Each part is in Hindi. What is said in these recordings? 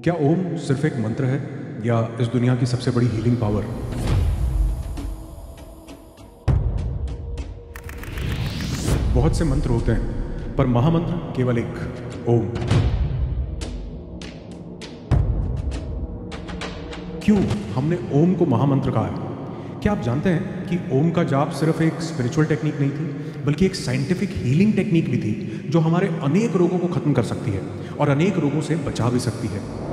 क्या ओम सिर्फ एक मंत्र है या इस दुनिया की सबसे बड़ी हीलिंग पावर? बहुत से मंत्र होते हैं पर महामंत्र केवल एक, ओम। क्यों हमने ओम को महामंत्र कहा है? क्या आप जानते हैं कि ओम का जाप सिर्फ एक स्पिरिचुअल टेक्निक नहीं थी, बल्कि एक साइंटिफिक हीलिंग टेक्निक भी थी जो हमारे अनेक रोगों को खत्म कर सकती है और अनेक रोगों से बचा भी सकती है।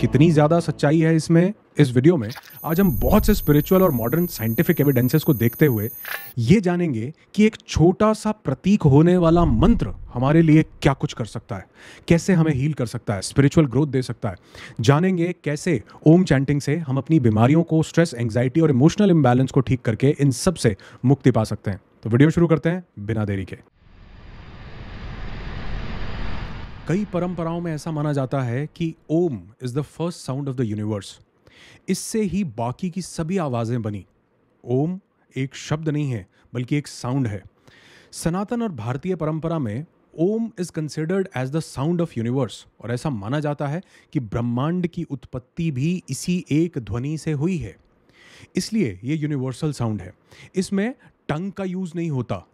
कितनी ज्यादा सच्चाई है इसमें, इस वीडियो में आज हम बहुत से स्पिरिचुअल और मॉडर्न साइंटिफिक एविडेंसेस को देखते हुए ये जानेंगे कि एक छोटा सा प्रतीक होने वाला मंत्र हमारे लिए क्या कुछ कर सकता है, कैसे हमें हील कर सकता है, स्पिरिचुअल ग्रोथ दे सकता है। जानेंगे कैसे ओम चैंटिंग से हम अपनी बीमारियों को, स्ट्रेस, एंग्जाइटी और इमोशनल इंबैलेंस को ठीक करके इन सब से मुक्ति पा सकते हैं। तो वीडियो शुरू करते हैं बिना देरी के। कई परंपराओं में ऐसा माना जाता है कि Om is the first sound of the universe. इससे ही बाकी की सभी आवाजें बनी। ओम एक शब्द नहीं है बल्कि एक साउंड है। सनातन और भारतीय परंपरा में Om is considered as the sound of universe और ऐसा माना जाता है कि ब्रह्मांड की उत्पत्ति भी इसी एक ध्वनि से हुई है। इसलिए ये यूनिवर्सल साउंड है। इसमें टंग का यूज नहीं होता।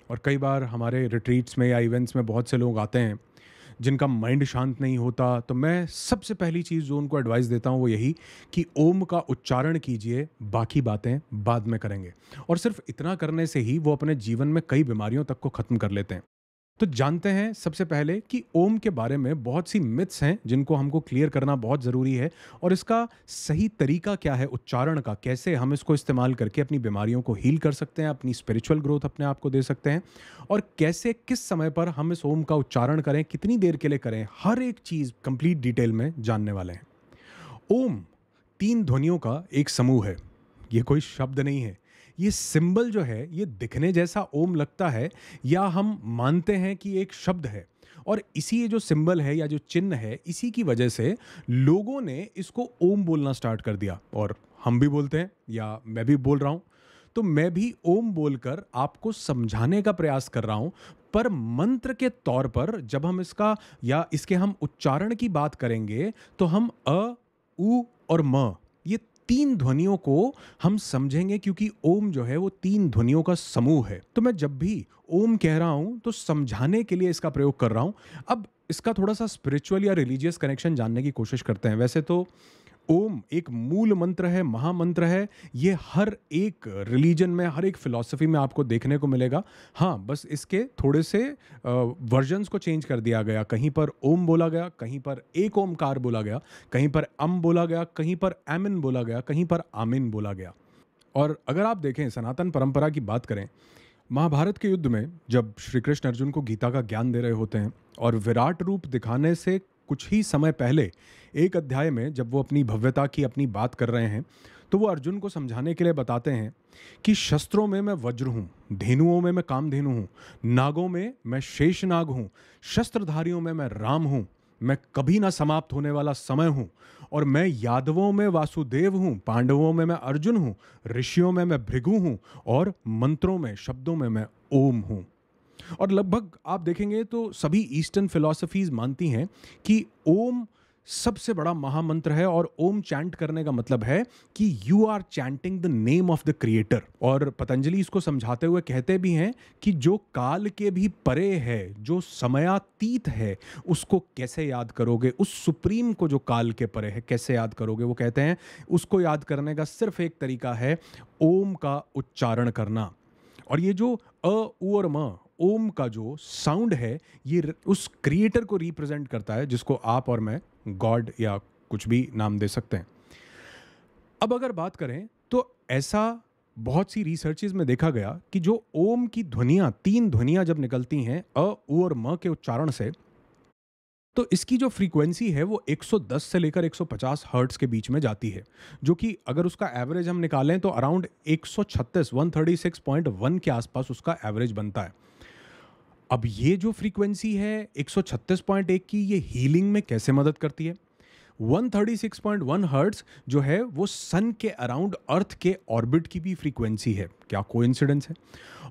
और कई बार हमारे रिट्रीट्स में या इवेंट्स में बहुत से लोग आते हैं जिनका माइंड शांत नहीं होता, तो मैं सबसे पहली चीज़ जो उनको एडवाइस देता हूँ वो यही कि ओम का उच्चारण कीजिए, बाकी बातें बाद में करेंगे। और सिर्फ इतना करने से ही वो अपने जीवन में कई बीमारियों तक को ख़त्म कर लेते हैं। तो जानते हैं सबसे पहले कि ओम के बारे में बहुत सी मिथ्स हैं जिनको हमको क्लियर करना बहुत ज़रूरी है, और इसका सही तरीका क्या है उच्चारण का, कैसे हम इसको इस्तेमाल करके अपनी बीमारियों को हील कर सकते हैं, अपनी स्पिरिचुअल ग्रोथ अपने आप को दे सकते हैं, और कैसे किस समय पर हम इस ओम का उच्चारण करें, कितनी देर के लिए करें, हर एक चीज़ कंप्लीट डिटेल में जानने वाले हैं। ओम 3 ध्वनियों का एक समूह है। ये कोई शब्द नहीं है। ये सिंबल जो है ये दिखने जैसा ओम लगता है या हम मानते हैं कि एक शब्द है, और इसी ये जो सिंबल है या जो चिन्ह है, इसी की वजह से लोगों ने इसको ओम बोलना स्टार्ट कर दिया। और हम भी बोलते हैं, या मैं भी बोल रहा हूं, तो मैं भी ओम बोलकर आपको समझाने का प्रयास कर रहा हूं। पर मंत्र के तौर पर जब हम इसका या इसके हम उच्चारण की बात करेंगे तो हम अ, उ और म, ये 3 ध्वनियों को हम समझेंगे, क्योंकि ओम जो है वो 3 ध्वनियों का समूह है। तो मैं जब भी ओम कह रहा हूं तो समझाने के लिए इसका प्रयोग कर रहा हूं। अब इसका थोड़ा सा स्पिरिचुअल या रिलीजियस कनेक्शन जानने की कोशिश करते हैं। वैसे तो ओम एक मूल मंत्र है, महामंत्र है। ये हर एक रिलीजन में, हर एक फिलॉसफी में आपको देखने को मिलेगा। हाँ, बस इसके थोड़े से वर्जन्स को चेंज कर दिया गया। कहीं पर ओम बोला गया, कहीं पर एक ओमकार बोला गया, कहीं पर बोला गया, कहीं पर आमिन बोला गया, कहीं पर आमिन बोला गया। और अगर आप देखें, सनातन परंपरा की बात करें, महाभारत के युद्ध में जब श्री कृष्ण अर्जुन को गीता का ज्ञान दे रहे होते हैं और विराट रूप दिखाने से कुछ ही समय पहले एक अध्याय में जब वो अपनी भव्यता की अपनी बात कर रहे हैं, तो वो अर्जुन को समझाने के लिए बताते हैं कि शस्त्रों में मैं वज्र हूँ, धेनुओं में मैं कामधेनु हूँ, नागों में मैं शेषनाग हूँ, शस्त्रधारियों में मैं राम हूँ, मैं कभी ना समाप्त होने वाला समय हूँ, और मैं यादवों में वासुदेव हूँ, पांडवों में मैं अर्जुन हूँ, ऋषियों में मैं भृगु हूँ, और मंत्रों में, शब्दों में मैं ओम हूँ। और लगभग आप देखेंगे तो सभी ईस्टर्न फिलॉसफीज मानती हैं कि ओम सबसे बड़ा महामंत्र है, और ओम चैंट करने का मतलब है कि you are chanting the name of the creator. और पतंजलि इसको समझाते हुए कहते भी हैं कि जो काल के भी परे है, जो समयातीत है, उसको कैसे याद करोगे? उस सुप्रीम को जो काल के परे है कैसे याद करोगे? वो कहते हैं उसको याद करने का सिर्फ एक तरीका है, ओम का उच्चारण करना। और ये जो अ, उ और म, ओम का जो साउंड है, ये उस क्रिएटर को रिप्रेजेंट करता है, जिसको आप और मैं गॉड या कुछ भी नाम दे सकते हैं। अब अगर बात करें तो ऐसा बहुत सी रिसर्चेज में देखा गया कि जो ओम की ध्वनियां, 3 ध्वनियां जब निकलती हैं अ, उ और म के उच्चारण से, तो इसकी जो फ्रीक्वेंसी है वो 110 से लेकर 150 हर्ट्ज के बीच में जाती है, जो कि अगर उसका एवरेज हम निकालें तो अराउंड 136.1 के आसपास उसका एवरेज बनता है। अब ये जो फ्रीक्वेंसी है 136.1 की, ये हीलिंग में कैसे मदद करती है? 136.1 हर्ट्ज जो है वो सन के अराउंड अर्थ के ऑर्बिट की भी फ्रीक्वेंसी है। क्या कोइंसिडेंस है?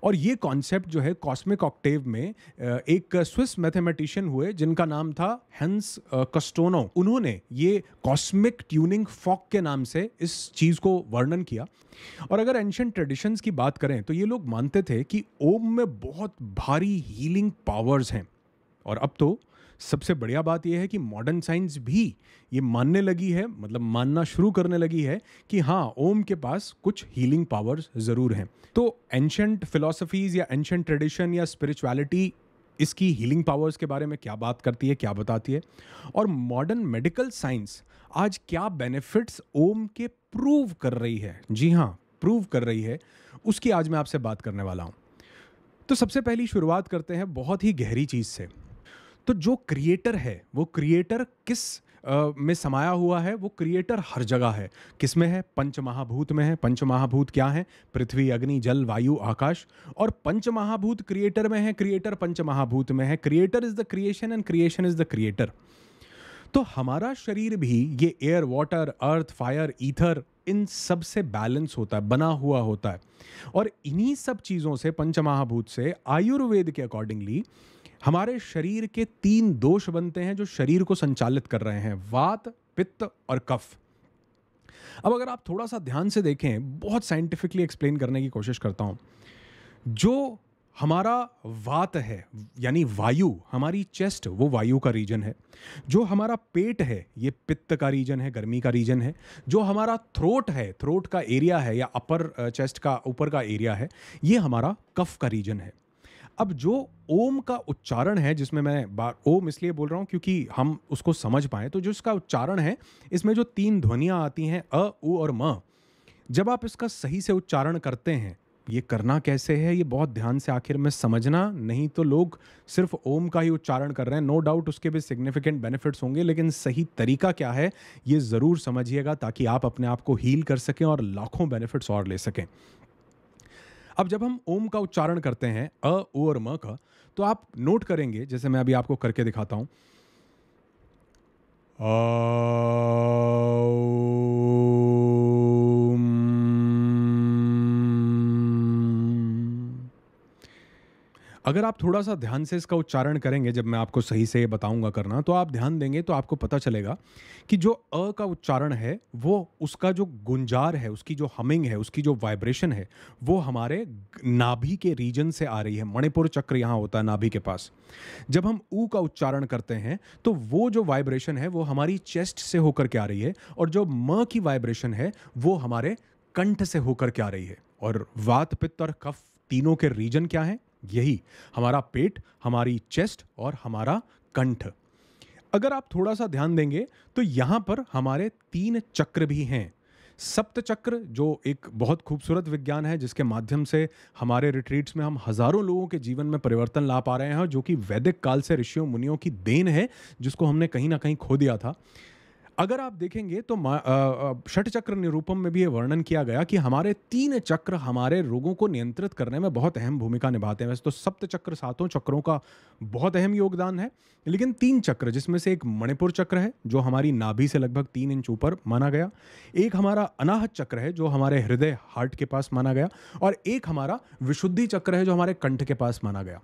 और ये कॉन्सेप्ट जो है कॉस्मिक ऑक्टेव में एक स्विस मैथमेटिशियन हुए जिनका नाम था हेंस कस्टोनो। उन्होंने ये कॉस्मिक ट्यूनिंग फॉक के नाम से इस चीज़ को वर्णन किया। और अगर एंशिएंट ट्रेडिशंस की बात करें तो ये लोग मानते थे कि ओम में बहुत भारी हीलिंग पावर्स हैं। और अब तो सबसे बढ़िया बात यह है कि मॉडर्न साइंस भी ये मानने लगी है, मतलब मानना शुरू करने लगी है कि हाँ, ओम के पास कुछ हीलिंग पावर्स ज़रूर हैं। तो एंशिएंट फिलॉसफीज़ या एंशिएंट ट्रेडिशन या स्पिरिचुअलिटी इसकी हीलिंग पावर्स के बारे में क्या बात करती है, क्या बताती है, और मॉडर्न मेडिकल साइंस आज क्या बेनिफिट्स ओम के प्रूव कर रही है, जी हाँ, प्रूव कर रही है, उसकी आज मैं आपसे बात करने वाला हूँ। तो सबसे पहली शुरुआत करते हैं बहुत ही गहरी चीज़ से। तो जो क्रिएटर है वो क्रिएटर किस में समाया हुआ है? वो क्रिएटर हर जगह है। किस में है? पंचमहाभूत में है। पंचमहाभूत क्या है? पृथ्वी, अग्नि, जल, वायु, आकाश। और पंचमहाभूत क्रिएटर में है, क्रिएटर पंचमहाभूत में है। Creator is the creation and creation is the creator. तो हमारा शरीर भी ये एयर, वाटर, अर्थ, फायर, ईथर, इन सब से बैलेंस होता है, बना हुआ होता है। और इन्हीं सब चीज़ों से, पंचमहाभूत से, आयुर्वेद के अकॉर्डिंगली हमारे शरीर के 3 दोष बनते हैं जो शरीर को संचालित कर रहे हैं: वात, पित्त और कफ। अब अगर आप थोड़ा सा ध्यान से देखें, बहुत साइंटिफिकली एक्सप्लेन करने की कोशिश करता हूं। जो हमारा वात है यानी वायु, हमारी चेस्ट, वो वायु का रीजन है। जो हमारा पेट है ये पित्त का रीजन है, गर्मी का रीजन है। जो हमारा थ्रोट है, थ्रोट का एरिया है या अपर चेस्ट का ऊपर का एरिया है, ये हमारा कफ का रीजन है। अब जो ओम का उच्चारण है, जिसमें मैं ओम इसलिए बोल रहा हूं क्योंकि हम उसको समझ पाए, तो जो इसका उच्चारण है, इसमें जो 3 ध्वनियां आती हैं, अ, उ और म, जब आप इसका सही से उच्चारण करते हैं, ये करना कैसे है, ये बहुत ध्यान से आखिर में समझना। नहीं तो लोग सिर्फ ओम का ही उच्चारण कर रहे हैं। नो डाउट उसके भी सिग्निफिकेंट बेनिफिट्स होंगे, लेकिन सही तरीका क्या है ये ज़रूर समझिएगा, ताकि आप अपने आप को हील कर सकें और लाखों बेनिफिट्स और ले सकें। अब जब हम ओम का उच्चारण करते हैं, अ, उ और म का, तो आप नोट करेंगे, जैसे मैं अभी आपको करके दिखाता हूं। अगर आप थोड़ा सा ध्यान से इसका उच्चारण करेंगे, जब मैं आपको सही से बताऊंगा करना, तो आप ध्यान देंगे तो आपको पता चलेगा कि जो अ का उच्चारण है, वो उसका जो गुंजार है, उसकी जो हमिंग है, उसकी जो वाइब्रेशन है, वो हमारे नाभि के रीजन से आ रही है। मणिपुर चक्र यहाँ होता है नाभि के पास। जब हम ऊ का उच्चारण करते हैं तो वो जो वाइब्रेशन है वो हमारी चेस्ट से होकर के आ रही है, और जो म की वाइब्रेशन है वो हमारे कंठ से होकर के आ रही है। और वात, पित्त और कफ तीनों के रीजन क्या हैं? यही हमारा पेट, हमारी चेस्ट और हमारा कंठ। अगर आप थोड़ा सा ध्यान देंगे तो यहां पर हमारे 3 चक्र भी हैं। सप्त चक्र, जो एक बहुत खूबसूरत विज्ञान है, जिसके माध्यम से हमारे रिट्रीट्स में हम हजारों लोगों के जीवन में परिवर्तन ला पा रहे हैं, जो कि वैदिक काल से ऋषियों मुनियों की देन है, जिसको हमने कहीं ना कहीं खो दिया था। अगर आप देखेंगे तो षट चक्र निरूपम में भी ये वर्णन किया गया कि हमारे 3 चक्र हमारे रोगों को नियंत्रित करने में बहुत अहम भूमिका निभाते हैं। वैसे तो सप्त चक्र, 7 चक्रों का बहुत अहम योगदान है, लेकिन 3 चक्र, जिसमें से एक मणिपुर चक्र है जो हमारी नाभि से लगभग 3 इंच ऊपर माना गया, एक हमारा अनाहत चक्र है जो हमारे हृदय, हार्ट के पास माना गया, और एक हमारा विशुद्धि चक्र है जो हमारे कंठ के पास माना गया।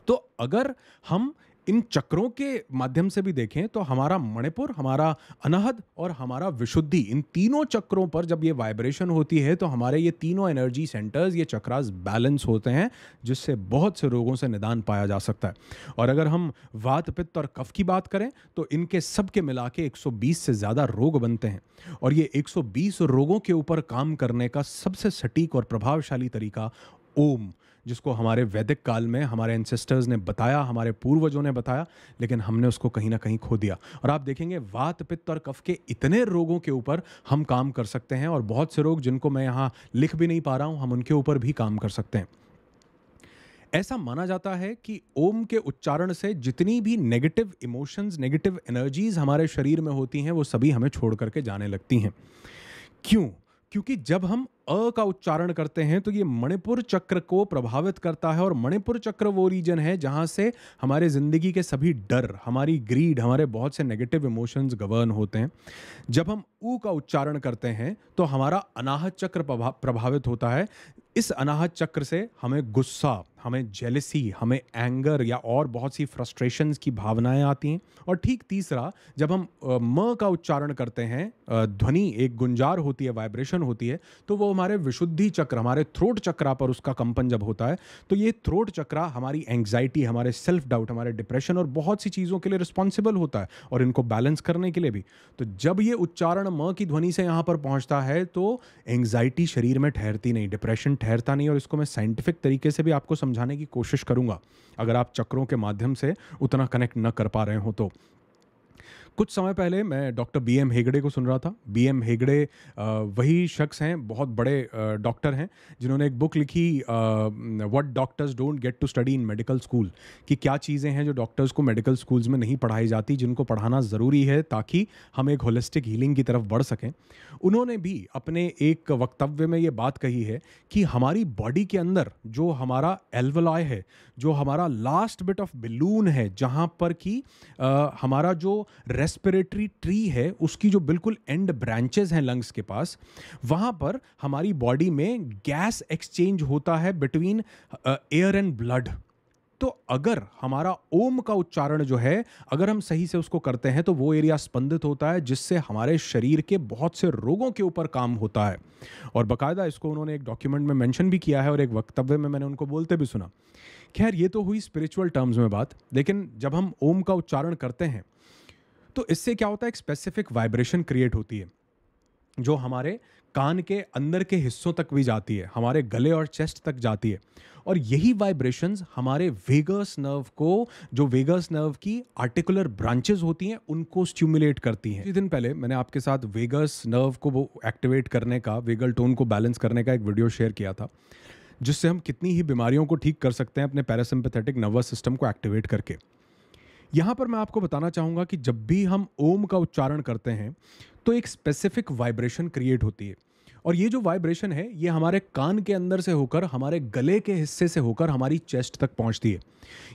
तो अगर हम इन चक्रों के माध्यम से भी देखें तो हमारा मणिपुर, हमारा अनाहत और हमारा विशुद्धि, इन तीनों चक्रों पर जब ये वाइब्रेशन होती है तो हमारे ये तीनों एनर्जी सेंटर्स, ये चक्रास बैलेंस होते हैं, जिससे बहुत से रोगों से निदान पाया जा सकता है। और अगर हम वात, पित्त और कफ की बात करें तो इनके सब के मिला के 120 से ज़्यादा रोग बनते हैं, और ये 120 रोगों के ऊपर काम करने का सबसे सटीक और प्रभावशाली तरीका ओम, जिसको हमारे वैदिक काल में हमारे एंसेस्टर्स ने बताया, हमारे पूर्वजों ने बताया, लेकिन हमने उसको कहीं ना कहीं खो दिया। और आप देखेंगे वात, पित्त और कफ के इतने रोगों के ऊपर हम काम कर सकते हैं, और बहुत से रोग जिनको मैं यहाँ लिख भी नहीं पा रहा हूँ, हम उनके ऊपर भी काम कर सकते हैं। ऐसा माना जाता है कि ओम के उच्चारण से जितनी भी नेगेटिव इमोशंस, नेगेटिव एनर्जीज हमारे शरीर में होती हैं, वो सभी हमें छोड़ करके जाने लगती हैं। क्यों? क्योंकि जब हम अ का उच्चारण करते हैं तो ये मणिपुर चक्र को प्रभावित करता है, और मणिपुर चक्र वो रीजन है जहाँ से हमारे ज़िंदगी के सभी डर, हमारी ग्रीड, हमारे बहुत से नेगेटिव इमोशंस गवर्न होते हैं। जब हम ऊ का उच्चारण करते हैं तो हमारा अनाहत चक्र प्रभावित होता है। इस अनाहत चक्र से हमें गुस्सा, हमें जेलसी, हमें एंगर या और बहुत सी फ्रस्ट्रेशंस की भावनाएं आती हैं। और ठीक तीसरा, जब हम म का उच्चारण करते हैं, ध्वनि एक गुंजार होती है, वाइब्रेशन होती है, तो वो हमारे विशुद्धि चक्र, हमारे थ्रोट चक्रा पर उसका कंपन जब होता है, तो ये थ्रोट चक्रा हमारी एंग्जाइटी, हमारे सेल्फ डाउट, हमारे डिप्रेशन और बहुत सी चीज़ों के लिए रिस्पॉन्सिबल होता है, और इनको बैलेंस करने के लिए भी। तो जब ये उच्चारण म की ध्वनि से यहाँ पर पहुँचता है तो एंग्जाइटी शरीर में ठहरती नहीं, डिप्रेशन ठहरता नहीं, और इसको मैं साइंटिफिक तरीके से भी आपको समझाने की कोशिश करूंगा, अगर आप चक्रों के माध्यम से उतना कनेक्ट न कर पा रहे हो तो। कुछ समय पहले मैं डॉक्टर बी.एम. हेगड़े को सुन रहा था। बी.एम. हेगड़े वही शख्स हैं, बहुत बड़े डॉक्टर हैं, जिन्होंने एक बुक लिखी, what doctors don't get to study in medical school, कि क्या चीज़ें हैं जो डॉक्टर्स को मेडिकल स्कूल्स में नहीं पढ़ाई जाती, जिनको पढ़ाना ज़रूरी है ताकि हम एक होलिस्टिक हीलिंग की तरफ बढ़ सकें। उन्होंने भी अपने एक वक्तव्य में ये बात कही है कि हमारी बॉडी के अंदर जो हमारा एल्वलॉय है, जो हमारा लास्ट बिट ऑफ बलून है, जहाँ पर कि हमारा जो रेस्पिरेटरी ट्री है, उसकी जो बिल्कुल एंड ब्रांचेस हैं लंग्स के पास, वहाँ पर हमारी बॉडी में गैस एक्सचेंज होता है बिटवीन एयर एंड ब्लड। तो अगर हमारा ओम का उच्चारण जो है, अगर हम सही से उसको करते हैं तो वो एरिया स्पंदित होता है, जिससे हमारे शरीर के बहुत से रोगों के ऊपर काम होता है। और बाकायदा इसको उन्होंने एक डॉक्यूमेंट में मेंशन भी किया है, और एक वक्तव्य में मैंने उनको बोलते भी सुना। खैर, ये तो हुई स्पिरिचुअल टर्म्स में बात, लेकिन जब हम ओम का उच्चारण करते हैं तो इससे क्या होता है, एक स्पेसिफिक वाइब्रेशन क्रिएट होती है जो हमारे कान के अंदर के हिस्सों तक भी जाती है, हमारे गले और चेस्ट तक जाती है। और यही वाइब्रेशंस हमारे वेगस नर्व को, जो वेगस नर्व की आर्टिकुलर ब्रांचेस होती हैं, उनको स्टिमुलेट करती हैं। कुछ दिन पहले मैंने आपके साथ वेगस नर्व को वो एक्टिवेट करने का, वेगल टोन को बैलेंस करने का एक वीडियो शेयर किया था, जिससे हम कितनी ही बीमारियों को ठीक कर सकते हैं अपने पैरासिम्पैथेटिक नर्वस सिस्टम को एक्टिवेट करके। यहाँ पर मैं आपको बताना चाहूँगा कि जब भी हम ओम का उच्चारण करते हैं तो एक स्पेसिफिक वाइब्रेशन क्रिएट होती है, और ये जो वाइब्रेशन है ये हमारे कान के अंदर से होकर, हमारे गले के हिस्से से होकर हमारी चेस्ट तक पहुँचती है।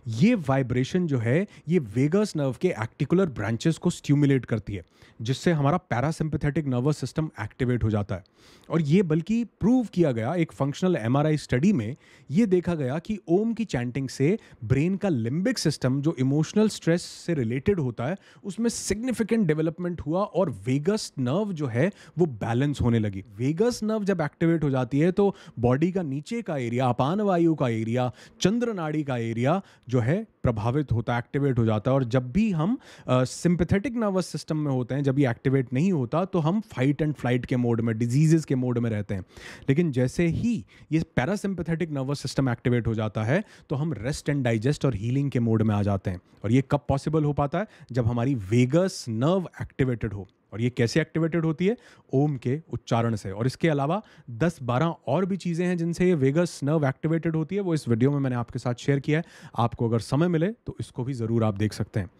ये वाइब्रेशन जो है ये वेगस नर्व के आर्टिकुलर ब्रांचेस को स्टिमुलेट करती है, जिससे हमारा पैरासिम्पैथेटिक नर्वस सिस्टम एक्टिवेट हो जाता है। और ये बल्कि प्रूव किया गया, एक फंक्शनल एमआरआई स्टडी में ये देखा गया कि ओम की चैंटिंग से ब्रेन का लिम्बिक सिस्टम, जो इमोशनल स्ट्रेस से रिलेटेड होता है, उसमें सिग्निफिकेंट डेवलपमेंट हुआ, और वेगस नर्व जो है वो बैलेंस होने लगी। वेगस नर्व जब एक्टिवेट हो जाती है तो बॉडी का नीचे का एरिया, अपान वायु का एरिया, चंद्र नाड़ी का एरिया जो है प्रभावित होता है, एक्टिवेट हो जाता है। और जब भी हम सिंपैथेटिक नर्वस सिस्टम में होते हैं, जब ये एक्टिवेट नहीं होता तो हम फाइट एंड फ्लाइट के मोड में, डिजीजेस के मोड में रहते हैं। लेकिन जैसे ही ये पैरासिम्पैथेटिक नर्वस सिस्टम एक्टिवेट हो जाता है तो हम रेस्ट एंड डाइजेस्ट और हीलिंग के मोड में आ जाते हैं। और ये कब पॉसिबल हो पाता है, जब हमारी वेगस नर्व एक्टिवेटेड हो। और ये कैसे एक्टिवेटेड होती है, ओम के उच्चारण से। और इसके अलावा 10-12 और भी चीज़ें हैं जिनसे ये वेगस नर्व एक्टिवेटेड होती है, वो इस वीडियो में मैंने आपके साथ शेयर किया है। आपको अगर समय मिले तो इसको भी ज़रूर आप देख सकते हैं।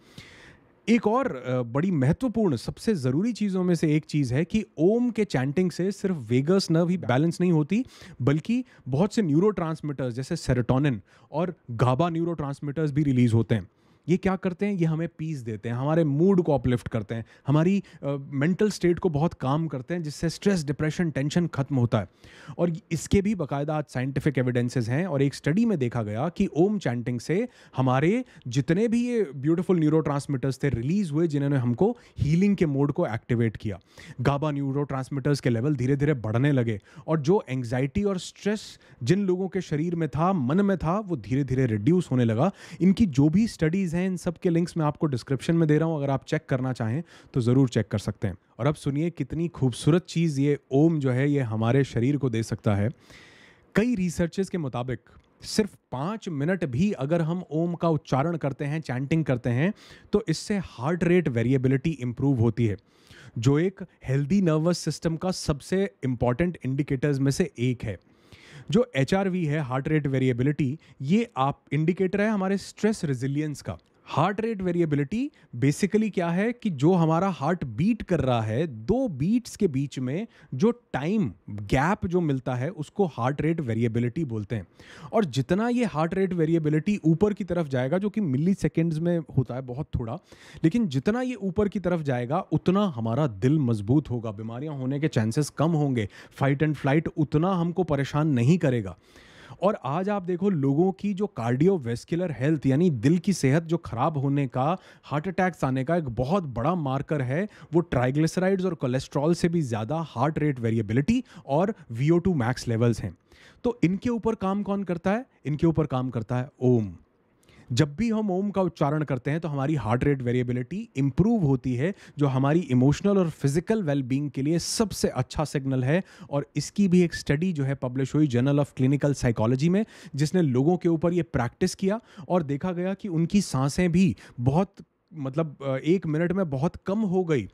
एक और बड़ी महत्वपूर्ण, सबसे ज़रूरी चीज़ों में से एक चीज़ है कि ओम के चैंटिंग से सिर्फ वेगस नर्व ही बैलेंस नहीं होती, बल्कि बहुत से न्यूरोट्रांसमीटर्स जैसे सेरोटोनिन और गाबा न्यूरोट्रांसमीटर्स भी रिलीज होते हैं। ये क्या करते हैं, ये हमें पीस देते हैं, हमारे मूड को अपलिफ्ट करते हैं, हमारी मेंटल स्टेट को बहुत काम करते हैं, जिससे स्ट्रेस, डिप्रेशन, टेंशन खत्म होता है। और इसके भी बाकायदा आज साइंटिफिक एविडेंसेस हैं। और एक स्टडी में देखा गया कि ओम चैंटिंग से हमारे जितने भी ये ब्यूटीफुल न्यूरोट्रांसमीटर्स थे रिलीज हुए, जिन्होंने हमको हीलिंग के मोड को एक्टिवेट किया। गाबा न्यूरोट्रांसमीटर्स के लेवल धीरे धीरे बढ़ने लगे, और जो एंग्जाइटी और स्ट्रेस जिन लोगों के शरीर में था, मन में था, वो धीरे धीरे रिड्यूस होने लगा। इनकी जो भी स्टडीज़ हैं, इन सब के लिंक्स मैं आपको डिस्क्रिप्शन में दे रहा हूं, अगर आप चेक करना चाहें तो ज़रूर चेक कर सकते हैं। और अब सुनिए कितनी खूबसूरत चीज़ ये ओम जो है ये हमारे शरीर को दे सकता है। कई रिसर्चेस के मुताबिक सिर्फ 5 मिनट भी अगर हम ओम का उच्चारण करते हैं, चैंटिंग करते हैं, तो इससे हार्ट रेट वेरिएबिलिटी इंप्रूव होती है, जो एक हेल्दी नर्वस सिस्टम का सबसे इंपॉर्टेंट इंडिकेटर्स में से एक है। जो HRV है, हार्ट रेट वेरिएबिलिटी, ये आप इंडिकेटर है हमारे स्ट्रेस रेजिलियंस का। हार्ट रेट वेरिएबिलिटी बेसिकली क्या है कि जो हमारा हार्ट बीट कर रहा है, दो बीट्स के बीच में जो टाइम गैप जो मिलता है उसको हार्ट रेट वेरिएबिलिटी बोलते हैं। और जितना ये हार्ट रेट वेरिएबिलिटी ऊपर की तरफ जाएगा, जो कि मिली सेकेंड्स में होता है, बहुत थोड़ा, लेकिन जितना ये ऊपर की तरफ जाएगा उतना हमारा दिल मजबूत होगा, बीमारियां होने के चांसेस कम होंगे, फाइट एंड फ्लाइट उतना हमको परेशान नहीं करेगा। और आज आप देखो लोगों की जो कार्डियोवैस्कुलर हेल्थ यानी दिल की सेहत जो खराब होने का, हार्ट अटैक्स आने का एक बहुत बड़ा मार्कर है, वो ट्राइग्लिसराइड्स और कोलेस्ट्रॉल से भी ज़्यादा हार्ट रेट वेरिएबिलिटी और VO2 मैक्स लेवल्स हैं। तो इनके ऊपर काम कौन करता है? इनके ऊपर काम करता है ओम। जब भी हम ओम का उच्चारण करते हैं तो हमारी हार्ट रेट वेरिएबिलिटी इंप्रूव होती है, जो हमारी इमोशनल और फिजिकल वेलबींग के लिए सबसे अच्छा सिग्नल है। और इसकी भी एक स्टडी जो है पब्लिश हुई जर्नल ऑफ क्लिनिकल साइकोलॉजी में, जिसने लोगों के ऊपर ये प्रैक्टिस किया और देखा गया कि उनकी सांसें भी बहुत, मतलब 1 मिनट में बहुत कम हो गई।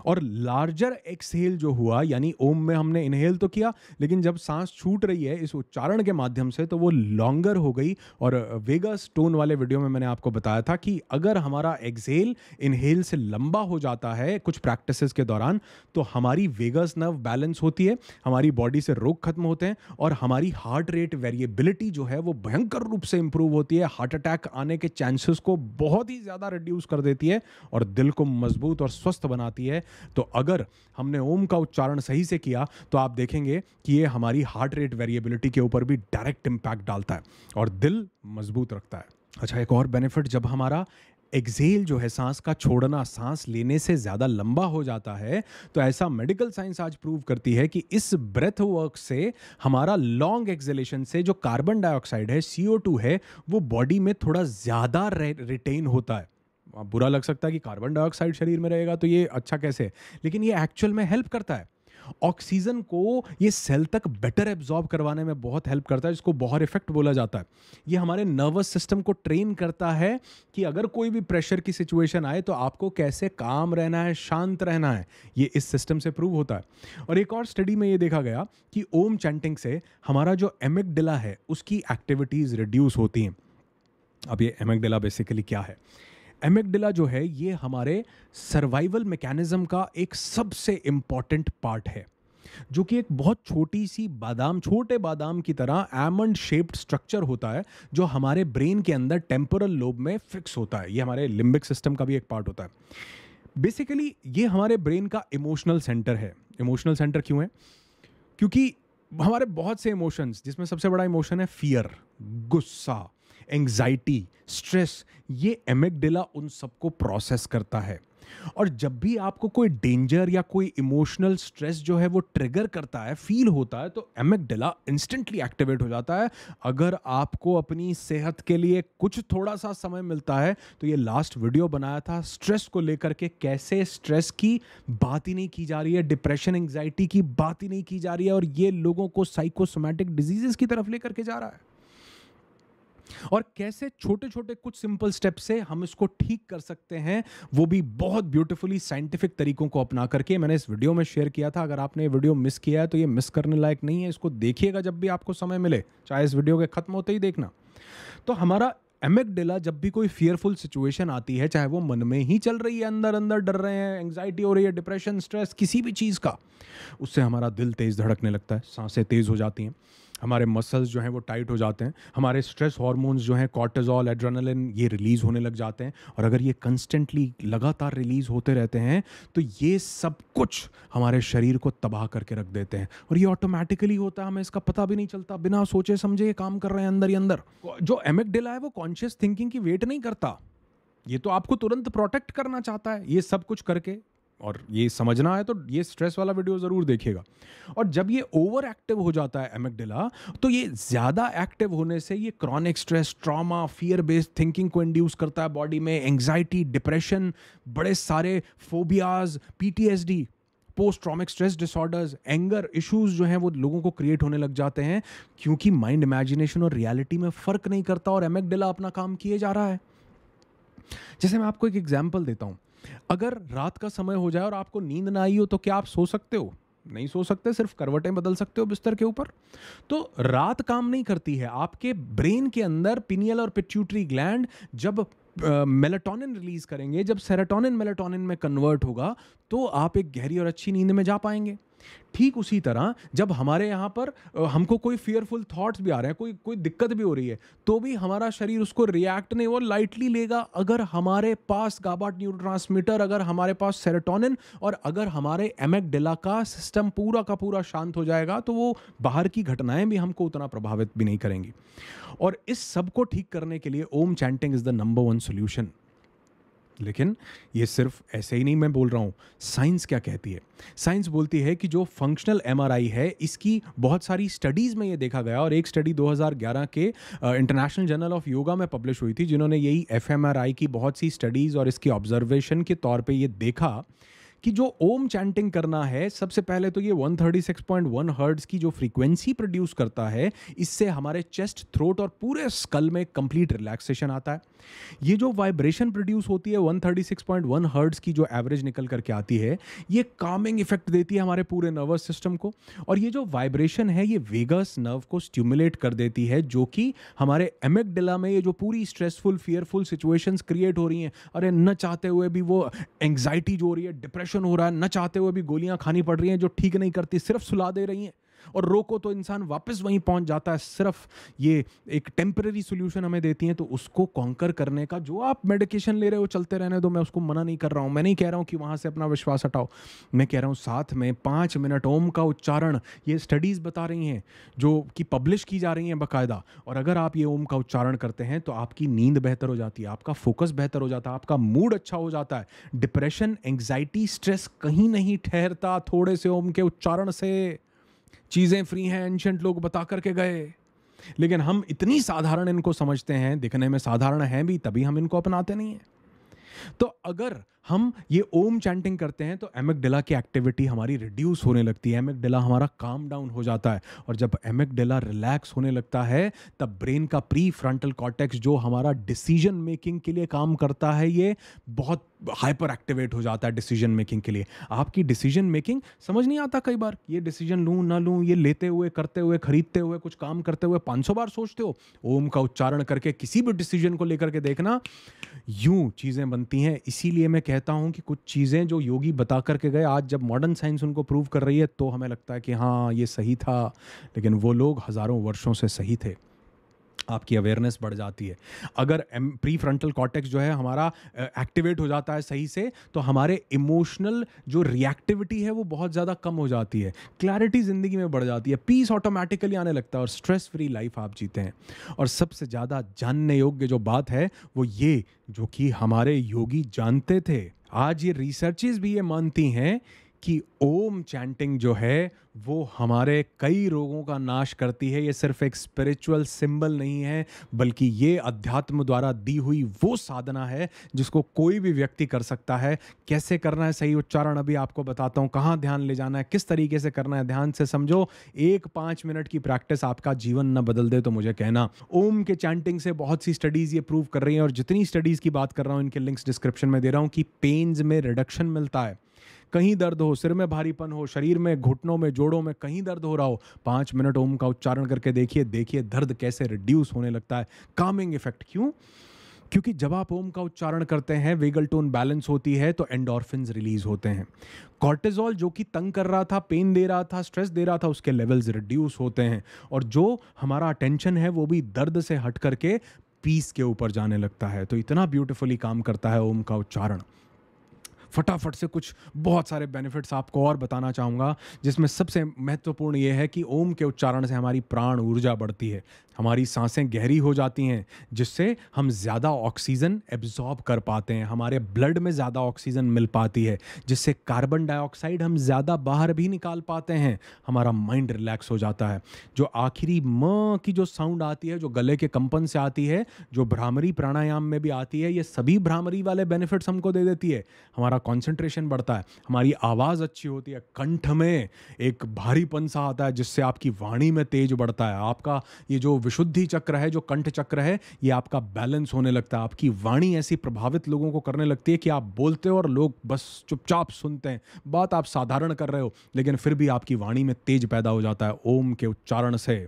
और लार्जर एक्सहेल जो हुआ, यानी ओम में हमने इनहेल तो किया, लेकिन जब सांस छूट रही है इस उच्चारण के माध्यम से तो वो लॉन्गर हो गई। और वेगस टोन वाले वीडियो में मैंने आपको बताया था कि अगर हमारा एक्सहेल इनहेल से लंबा हो जाता है कुछ प्रैक्टिसेस के दौरान, तो हमारी वेगस नर्व बैलेंस होती है, हमारी बॉडी से रोग खत्म होते हैं और हमारी हार्ट रेट वेरिएबिलिटी जो है वो भयंकर रूप से इंप्रूव होती है, हार्ट अटैक आने के चांसेस को बहुत ही ज़्यादा रिड्यूस कर देती है और दिल को मजबूत और स्वस्थ बनाती है। तो अगर हमने ओम का उच्चारण सही से किया तो आप देखेंगे कि ये हमारी हार्ट रेट वेरिएबिलिटी के ऊपर भी डायरेक्ट इंपैक्ट डालता है और दिल मजबूत रखता है। अच्छा, एक और बेनिफिट, जब हमारा एक्सहेल जो है, सांस का छोड़ना, सांस लेने से ज़्यादा लंबा हो जाता है, तो ऐसा मेडिकल साइंस आज प्रूव करती है कि इस ब्रेथ वर्क से हमारा लॉन्ग एक्सहेलेशन से जो कार्बन डाइऑक्साइड है, CO2 है, वो बॉडी में थोड़ा ज़्यादा रिटेन होता है। बुरा लग सकता है कि कार्बन डाइऑक्साइड शरीर में रहेगा तो ये अच्छा कैसे है, लेकिन ये एक्चुअल में हेल्प करता है। ऑक्सीजन को ये सेल तक बेटर एब्जॉर्ब करवाने में बहुत हेल्प करता है, जिसको बोहर इफेक्ट बोला जाता है। ये हमारे नर्वस सिस्टम को ट्रेन करता है कि अगर कोई भी प्रेशर की सिचुएशन आए तो आपको कैसे काम रहना है, शांत रहना है। ये इस सिस्टम से प्रूव होता है। और एक और स्टडी में ये देखा गया कि ओम चैंटिंग से हमारा जो एमिगडाला है उसकी एक्टिविटीज रिड्यूस होती हैं। अब ये एमिगडाला बेसिकली क्या है? एमिगडाला जो है ये हमारे सर्वाइवल मैकेनिज्म का एक सबसे इंपॉर्टेंट पार्ट है, जो कि एक बहुत छोटी सी बादाम, छोटे बादाम की तरह आमंड शेप्ड स्ट्रक्चर होता है, जो हमारे ब्रेन के अंदर टेम्पोरल लोब में फिक्स होता है। ये हमारे लिम्बिक सिस्टम का भी एक पार्ट होता है। बेसिकली ये हमारे ब्रेन का इमोशनल सेंटर है। इमोशनल सेंटर क्यों है? क्योंकि हमारे बहुत से इमोशंस, जिसमें सबसे बड़ा इमोशन है फियर, गुस्सा, एंग्जाइटी, स्ट्रेस, ये एमिगडाला उन सबको प्रोसेस करता है। और जब भी आपको कोई डेंजर या कोई इमोशनल स्ट्रेस जो है वो ट्रिगर करता है, फील होता है, तो एमिगडाला इंस्टेंटली एक्टिवेट हो जाता है। अगर आपको अपनी सेहत के लिए कुछ थोड़ा सा समय मिलता है तो ये लास्ट वीडियो बनाया था स्ट्रेस को लेकर के, कैसे स्ट्रेस की बात ही नहीं की जा रही है, डिप्रेशन, एंग्जाइटी की बात ही नहीं की जा रही है, और ये लोगों को साइकोसोमैटिक डिजीजेस की तरफ लेकर के जा रहा है। और कैसे छोटे छोटे कुछ सिंपल स्टेप से हम इसको ठीक कर सकते हैं, वो भी बहुत ब्यूटीफुली साइंटिफिक तरीकों को अपना करके मैंने इस वीडियो में शेयर किया था। अगर आपने ये वीडियो मिस किया है तो ये मिस करने लायक नहीं है, इसको देखिएगा जब भी आपको समय मिले, चाहे इस वीडियो के खत्म होते ही देखना। तो हमारा एमिगडाला जब भी कोई फियरफुल सिचुएशन आती है, चाहे वो मन में ही चल रही है, अंदर अंदर डर रहे हैं, एंग्जाइटी हो रही है, डिप्रेशन, स्ट्रेस, किसी भी चीज़ का, उससे हमारा दिल तेज़ धड़कने लगता है, सांसें तेज़ हो जाती हैं, हमारे मसल्स जो हैं वो टाइट हो जाते हैं, हमारे स्ट्रेस हार्मोन्स जो हैं कॉर्टिसोल, एड्रेनालिन, ये रिलीज़ होने लग जाते हैं। और अगर ये कंस्टेंटली लगातार रिलीज़ होते रहते हैं तो ये सब कुछ हमारे शरीर को तबाह करके रख देते हैं। और ये ऑटोमेटिकली होता है, हमें इसका पता भी नहीं चलता, बिना सोचे समझे ये काम कर रहे हैं अंदर ही अंदर। जो एमिगडाला है वो कॉन्शियस थिंकिंग की वेट नहीं करता, ये तो आपको तुरंत प्रोटेक्ट करना चाहता है। ये सब कुछ करके, और ये समझना है तो ये स्ट्रेस वाला वीडियो ज़रूर देखिएगा। और जब ये ओवर एक्टिव हो जाता है एमिगडाला, तो ये ज़्यादा एक्टिव होने से ये chronic stress, trauma, fear based thinking को इंड्यूस करता है बॉडी में, एंग्जाइटी, डिप्रेशन, बड़े सारे phobias, PTSD, post traumatic stress disorders, anger issues जो हैं वो लोगों को क्रिएट होने लग जाते हैं, क्योंकि माइंड इमेजिनेशन और रियलिटी में फ़र्क नहीं करता और एमिगडाला अपना काम किए जा रहा है। जैसे मैं आपको एक एग्जाम्पल देता हूँ, अगर रात का समय हो जाए और आपको नींद ना आई हो तो क्या आप सो सकते हो? नहीं सो सकते, सिर्फ करवटें बदल सकते हो बिस्तर के ऊपर। तो रात काम नहीं करती है। आपके ब्रेन के अंदर पिनियल और पिट्यूटरी ग्लैंड जब मेलाटोनिन रिलीज करेंगे, जब सेरोटोनिन मेलाटोनिन में कन्वर्ट होगा, तो आप एक गहरी और अच्छी नींद में जा पाएंगे। ठीक उसी तरह जब हमारे यहाँ पर हमको कोई फियरफुल थॉट्स भी आ रहे हैं, कोई कोई दिक्कत भी हो रही है, तो भी हमारा शरीर उसको रिएक्ट नहीं, वो लाइटली लेगा। अगर हमारे पास गाबा न्यूरोट्रांसमीटर, अगर हमारे पास सेरोटोनिन और अगर हमारे एमिगडाला का सिस्टम पूरा का पूरा शांत हो जाएगा, तो वो बाहर की घटनाएं भी हमको उतना प्रभावित भी नहीं करेंगी। और इस सब को ठीक करने के लिए Om chanting is the number one solution. लेकिन ये सिर्फ ऐसे ही नहीं मैं बोल रहा हूँ, साइंस क्या कहती है? साइंस बोलती है कि जो फंक्शनल एमआरआई है, इसकी बहुत सारी स्टडीज़ में ये देखा गया, और एक स्टडी 2011 के इंटरनेशनल जर्नल ऑफ योगा में पब्लिश हुई थी, जिन्होंने यही एफएमआरआई की बहुत सी स्टडीज़ और इसकी ऑब्जर्वेशन के तौर पे ये देखा कि जो ओम चैंटिंग करना है, सबसे पहले तो ये 136.1 हर्ट्ज की जो फ्रीक्वेंसी प्रोड्यूस करता है, इससे हमारे चेस्ट, थ्रोट और पूरे स्कल में कंप्लीट रिलैक्सेशन आता है। ये जो वाइब्रेशन प्रोड्यूस होती है 136.1 हर्ट्ज की, जो एवरेज निकल करके आती है, ये कामिंग इफेक्ट देती है हमारे पूरे नर्वस सिस्टम को। और ये जो वाइब्रेशन है, ये वेगस नर्व को स्टिमुलेट कर देती है, जो कि हमारे एमिगडाला में ये जो पूरी स्ट्रेसफुल, फियरफुल सिचुएशंस क्रिएट हो रही हैं, अरे न चाहते हुए भी वो एंग्जाइटी जो हो रही है, डिप्रेशन हो रहा है, न चाहते हुए भी गोलियां खानी पड़ रही हैं जो ठीक नहीं करती, सिर्फ सुला दे रही हैं, और रोको तो इंसान वापस वहीं पहुंच जाता है। सिर्फ ये एक टेम्पररी सॉल्यूशन हमें देती हैं। तो उसको कॉन्कर करने का, जो आप मेडिकेशन ले रहे हो चलते रहने दो, मैं उसको मना नहीं कर रहा हूं। मैं नहीं कह रहा हूं कि वहां से अपना विश्वास हटाओ, मैं कह रहा हूं साथ में 5 मिनट ओम का उच्चारण, ये स्टडीज बता रही हैं, जो कि पब्लिश की जा रही हैं बाकायदा। और अगर आप ये ओम का उच्चारण करते हैं तो आपकी नींद बेहतर हो जाती है, आपका फोकस बेहतर हो जाता है, आपका मूड अच्छा हो जाता है, डिप्रेशन, एंग्जाइटी, स्ट्रेस कहीं नहीं ठहरता थोड़े से ओम के उच्चारण से। चीज़ें फ्री हैं, एंशिएंट लोग बता करके गए, लेकिन हम इतनी साधारण इनको समझते हैं, दिखने में साधारण हैं भी, तभी हम इनको अपनाते नहीं हैं। तो अगर हम ये ओम चैंटिंग करते हैं तो एमिगडाला की एक्टिविटी हमारी रिड्यूस होने लगती है, एमिगडाला हमारा काम डाउन हो जाता है। और जब एमिगडाला रिलैक्स होने लगता है, तब ब्रेन का प्री फ्रंटल कॉर्टेक्स, जो हमारा डिसीजन मेकिंग के लिए काम करता है, ये बहुत हाइपर एक्टिवेट हो जाता है डिसीजन मेकिंग के लिए। आपकी डिसीजन मेकिंग समझ नहीं आता कई बार, ये डिसीजन लूँ ना लूँ, ये लेते हुए, करते हुए, खरीदते हुए, कुछ काम करते हुए 500 बार सोचते हो। ओम का उच्चारण करके किसी भी डिसीजन को लेकर के देखना, यूं चीज़ें बनती हैं। इसीलिए मैं कहता हूं कि कुछ चीज़ें जो योगी बता करके गए, आज जब मॉडर्न साइंस उनको प्रूव कर रही है, तो हमें लगता है कि हाँ ये सही था, लेकिन वो लोग हज़ारों वर्षों से सही थे। आपकी अवेयरनेस बढ़ जाती है। अगर प्री फ्रंटल कॉर्टेक्स जो है हमारा एक्टिवेट हो जाता है सही से, तो हमारे इमोशनल जो रिएक्टिविटी है वो बहुत ज़्यादा कम हो जाती है, क्लैरिटी ज़िंदगी में बढ़ जाती है, पीस ऑटोमेटिकली आने लगता है, और स्ट्रेस फ्री लाइफ आप जीते हैं। और सबसे ज़्यादा जानने योग्य जो बात है वो ये, जो कि हमारे योगी जानते थे, आज ये रिसर्चेस भी ये मानती हैं कि ओम चैंटिंग जो है वो हमारे कई रोगों का नाश करती है। ये सिर्फ एक स्पिरिचुअल सिंबल नहीं है, बल्कि ये अध्यात्म द्वारा दी हुई वो साधना है जिसको कोई भी व्यक्ति कर सकता है। कैसे करना है सही उच्चारण अभी आपको बताता हूँ, कहाँ ध्यान ले जाना है, किस तरीके से करना है, ध्यान से समझो। 1-5 मिनट की प्रैक्टिस आपका जीवन न बदल दे तो मुझे कहना। ओम के चैंटिंग से बहुत सी स्टडीज़ ये प्रूव कर रही हैं, और जितनी स्टडीज़ की बात कर रहा हूँ इनके लिंक्स डिस्क्रिप्शन में दे रहा हूँ, कि पेन्स में रिडक्शन मिलता है। कहीं दर्द हो, सिर में भारीपन हो, शरीर में, घुटनों में, जोड़ों में कहीं दर्द हो रहा हो, 5 मिनट ओम का उच्चारण करके देखिए, देखिए दर्द कैसे रिड्यूस होने लगता है। कामिंग इफेक्ट। क्यों? क्योंकि जब आप ओम का उच्चारण करते हैं, वेगल टोन बैलेंस होती है, तो एंडोर्फिन्स रिलीज होते हैं। कॉर्टिजोल जो कि तंग कर रहा था, पेन दे रहा था, स्ट्रेस दे रहा था, उसके लेवल्स रिड्यूस होते हैं। और जो हमारा अटेंशन है वो भी दर्द से हट करके पीस के ऊपर जाने लगता है। तो इतना ब्यूटीफुली काम करता है ओम का उच्चारण। फटाफट से कुछ बहुत सारे बेनिफिट्स आपको और बताना चाहूँगा, जिसमें सबसे महत्वपूर्ण ये है कि ओम के उच्चारण से हमारी प्राण ऊर्जा बढ़ती है, हमारी सांसें गहरी हो जाती हैं, जिससे हम ज़्यादा ऑक्सीजन एब्जॉर्ब कर पाते हैं, हमारे ब्लड में ज़्यादा ऑक्सीजन मिल पाती है, जिससे कार्बन डाइऑक्साइड हम ज़्यादा बाहर भी निकाल पाते हैं, हमारा माइंड रिलैक्स हो जाता है। जो आखिरी म की जो साउंड आती है, जो गले के कंपन से आती है, जो भ्रामरी प्राणायाम में भी आती है, ये सभी भ्रामरी वाले बेनिफिट्स हमको दे देती है। हमारा कंसंट्रेशन बढ़ता है, हमारी आवाज़ अच्छी होती है, कंठ में एक भारीपन सा आता है, जिससे आपकी वाणी में तेज बढ़ता है, आपका ये जो विशुद्धि चक्र है, जो कंठ चक्र है, ये आपका बैलेंस होने लगता है। आपकी वाणी ऐसी प्रभावित लोगों को करने लगती है कि आप बोलते हो और लोग बस चुपचाप सुनते हैं। बात आप साधारण कर रहे हो, लेकिन फिर भी आपकी वाणी में तेज पैदा हो जाता है ओम के उच्चारण से।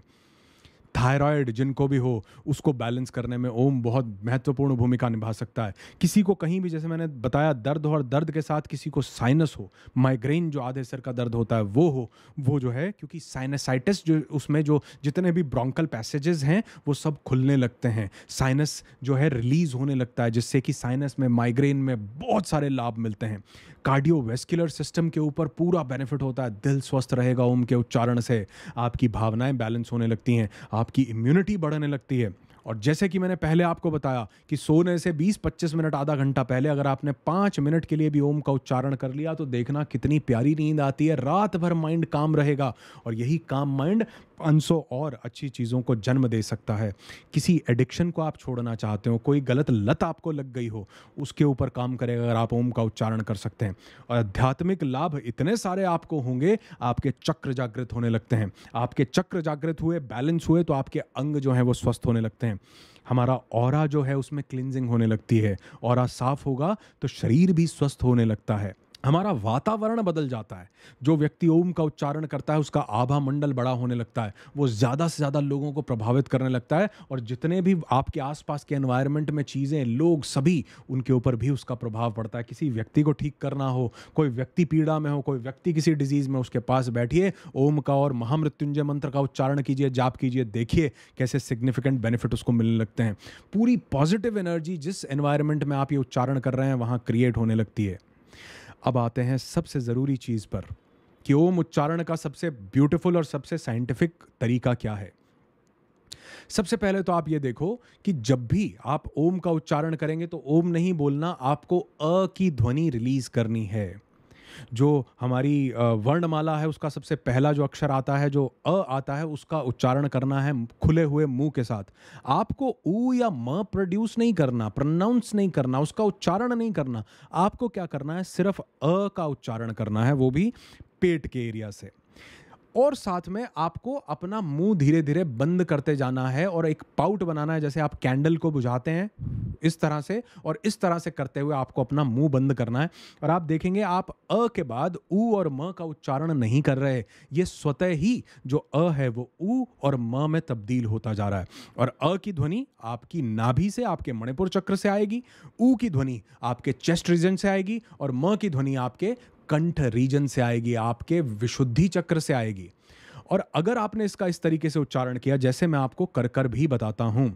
थायराइड जिनको भी हो, उसको बैलेंस करने में ओम बहुत महत्वपूर्ण भूमिका निभा सकता है। किसी को कहीं भी, जैसे मैंने बताया, दर्द हो और दर्द के साथ किसी को साइनस हो, माइग्रेन जो आधे सिर का दर्द होता है वो हो, वो जो है, क्योंकि साइनसाइटिस जो उसमें जो जितने भी ब्रोंकल पैसेजेस हैं वो सब खुलने लगते हैं, साइनस जो है रिलीज होने लगता है, जिससे कि साइनस में, माइग्रेन में बहुत सारे लाभ मिलते हैं। कार्डियोवैस्कुलर सिस्टम के ऊपर पूरा बेनिफिट होता है, दिल स्वस्थ रहेगा ओम के उच्चारण से, आपकी भावनाएं बैलेंस होने लगती हैं, आपकी इम्यूनिटी बढ़ने लगती है। और जैसे कि मैंने पहले आपको बताया कि सोने से 20-25 मिनट, आधा घंटा पहले अगर आपने 5 मिनट के लिए भी ओम का उच्चारण कर लिया तो देखना कितनी प्यारी नींद आती है, रात भर माइंड काम रहेगा, और यही काम माइंड 500 और अच्छी चीज़ों को जन्म दे सकता है। किसी एडिक्शन को आप छोड़ना चाहते हो, कोई गलत लत आपको लग गई हो, उसके ऊपर काम करेगा अगर आप ओम का उच्चारण कर सकते हैं। और आध्यात्मिक लाभ इतने सारे आपको होंगे, आपके चक्र जागृत होने लगते हैं। आपके चक्र जागृत हुए, बैलेंस हुए, तो आपके अंग जो हैं वो स्वस्थ होने लगते हैं। हमारा ऑरा जो है उसमें क्लींजिंग होने लगती है। ऑरा साफ होगा तो शरीर भी स्वस्थ होने लगता है। हमारा वातावरण बदल जाता है। जो व्यक्ति ओम का उच्चारण करता है उसका आभा मंडल बड़ा होने लगता है, वो ज़्यादा से ज़्यादा लोगों को प्रभावित करने लगता है, और जितने भी आपके आसपास के एनवायरनमेंट में चीज़ें, लोग, सभी, उनके ऊपर भी उसका प्रभाव पड़ता है। किसी व्यक्ति को ठीक करना हो, कोई व्यक्ति पीड़ा में हो, कोई व्यक्ति किसी डिजीज़ में, उसके पास बैठिए, ओम का और महामृत्युंजय मंत्र का उच्चारण कीजिए, जाप कीजिए, देखिए कैसे सिग्निफिकेंट बेनिफिट उसको मिलने लगते हैं। पूरी पॉजिटिव एनर्जी जिस एनवायरनमेंट में आप ये उच्चारण कर रहे हैं वहाँ क्रिएट होने लगती है। अब आते हैं सबसे ज़रूरी चीज़ पर कि ओम उच्चारण का सबसे ब्यूटीफुल और सबसे साइंटिफिक तरीका क्या है। सबसे पहले तो आप ये देखो कि जब भी आप ओम का उच्चारण करेंगे तो ओम नहीं बोलना, आपको अ की ध्वनि रिलीज करनी है। जो हमारी वर्णमाला है उसका सबसे पहला जो अक्षर आता है, जो अ आता है, उसका उच्चारण करना है खुले हुए मुंह के साथ। आपको ऊ या म प्रोड्यूस नहीं करना, प्रोनाउंस नहीं करना, उसका उच्चारण नहीं करना। आपको क्या करना है, सिर्फ अ का उच्चारण करना है, वो भी पेट के एरिया से। और साथ में आपको अपना मुंह धीरे धीरे बंद करते जाना है और एक पाउट बनाना है, जैसे आप कैंडल को बुझाते हैं इस तरह से, और इस तरह से करते हुए आपको अपना मुंह बंद करना है। और आप देखेंगे आप अ के बाद ऊ और म का उच्चारण नहीं कर रहे, ये स्वतः ही जो अ है वो ऊ और म में तब्दील होता जा रहा है। और अ की ध्वनि आपकी नाभि से, आपके मणिपुर चक्र से आएगी, ऊ की ध्वनि आपके चेस्ट रीजन से आएगी, और म की ध्वनि आपके कंठ रीजन से आएगी, आपके विशुद्धि चक्र से आएगी। और अगर आपने इसका इस तरीके से उच्चारण किया, जैसे मैं आपको कर कर भी बताता हूं,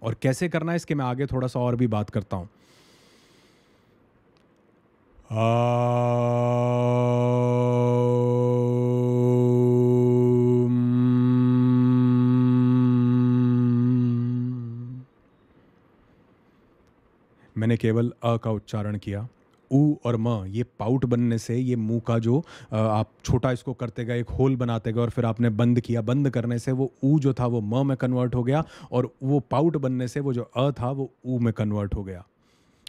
और कैसे करना है इसके मैं आगे थोड़ा सा और भी बात करता हूं। मैंने केवल अ का उच्चारण किया। ऊ और म, ये पाउट बनने से, ये मुंह का जो आप छोटा इसको करते गए, एक होल बनाते गए, और फिर आपने बंद किया, बंद करने से वो ऊ जो था वो म में कन्वर्ट हो गया, और वो पाउट बनने से वो जो अ था वो ऊ में कन्वर्ट हो गया।